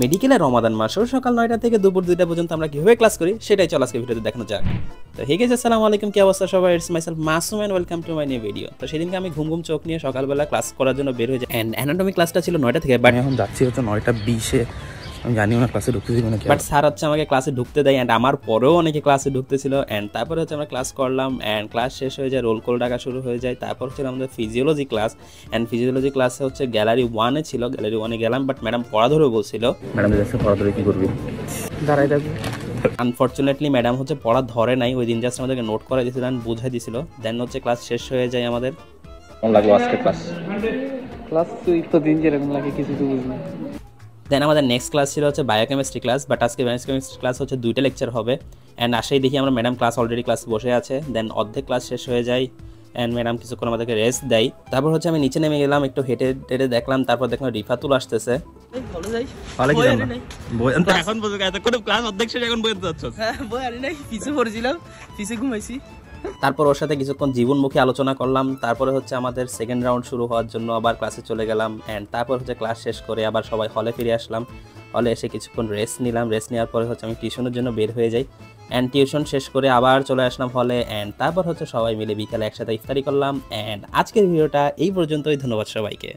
মেডিকেলের রমাদান মাসেও সকাল 9টা থেকে দুপুর 2টা পর্যন্ত আমরা কিভাবে ক্লাস করি সেটাই চল আজকে ভিডিওতে দেখানো যাক। তো হে গাইস, আসসালামু আলাইকুম, কি অবস্থা সবার? It's myself Masum and welcome to my new video. তো সেদিনকে আমি ঘুম ঘুম চোখ নিয়ে সকালবেলা ক্লাস করার জন্য বের হয়ে যাই এন্ড অ্যানাটমি ক্লাসটা ছিল 9টা থেকে, বাট এখন যাচ্ছি হচ্ছে 9:20-এ। আমি জানিও না ক্লাসে ঢুকতেছি মানে, বাট স্যার হচ্ছে আমাকে ক্লাসে ঢুকতে দেয় এন্ড আমার পরেও অনেকে ক্লাসে ঢুকতেছিল এন্ড তারপরে হচ্ছে আমরা ক্লাস করলাম এন্ড ক্লাস শেষ হয়ে যায়, রোল কল ডাকা শুরু হয়ে যায়। তারপর হচ্ছে আমাদের ফিজিওলজি ক্লাস এন্ড ফিজিওলজি ক্লাসে হচ্ছে গ্যালারি 1-এ ছিল, গ্যালারি 1-এ গেলাম, বাট ম্যাডাম পড়া ধরে বলছিল। ম্যাডাম যাচ্ছে পড়া ধরে কি করবি, দাঁড়াই থাকবি। আনফর্চুনেটলি ম্যাডাম হচ্ছে পড়া ধরে নাই, ওই দিন জাস্ট আমাদেরকে নোট করে দিয়েছিল এন্ড বুঝাই দিছিল। দেন হচ্ছে ক্লাস শেষ হয়ে যায় আমাদের। কেমন লাগলো আজকে ক্লাস? তুই প্রতিদিন যেরকম লাগে কিছু তো বুঝি না। দেন আমাদের নেক্সট ক্লাস ছিল হচ্ছে বায়োকেমিস্ট্রি ক্লাস, বাট আজকে বায়োকেমিস্ট্রি ক্লাস হচ্ছে 2টা লেকচার হবে অ্যান্ড আসেই দেখি আমরা ম্যাডাম ক্লাস অলরেডি ক্লাস বসে আছে। দেন অর্ধেক ক্লাস শেষ হয়ে যায় অ্যান্ড ম্যাডাম কিছুক্ষণ আমাদেরকে রেস্ট দেয়। তারপর হচ্ছে আমি নিচে নেমে গেলাম, একটু হেঁটে টেটে দেখলাম, তারপর দেখলাম রিফাতুল আসতেছে। এখন ক্লাস অর্ধেক শেষ, এখন বইতে যাচ্ছ? বই আনি নাই, পিছে পড়েছিলাম, পিছে ঘুমাইছি। তারপর ওর সাথে কিছুক্ষণ জীবনমুখী আলোচনা করলাম। তারপরে হচ্ছে আমাদের সেকেন্ড রাউন্ড শুরু হওয়ার জন্য আবার ক্লাসে চলে গেলাম অ্যান্ড তারপর হচ্ছে ক্লাস শেষ করে আবার সবাই হলে ফিরে আসলাম। হলে এসে কিছুক্ষণ রেস্ট নিলাম, রেস্ট নেওয়ার পরে হচ্ছে আমি টিউশনের জন্য বের হয়ে যাই অ্যান্ড টিউশন শেষ করে আবার চলে আসলাম হলে অ্যান্ড তারপর হচ্ছে সবাই মিলে বিকালে একসাথে ইফতারি করলাম অ্যান্ড আজকের ভিডিওটা এই পর্যন্তই। ধন্যবাদ সবাইকে।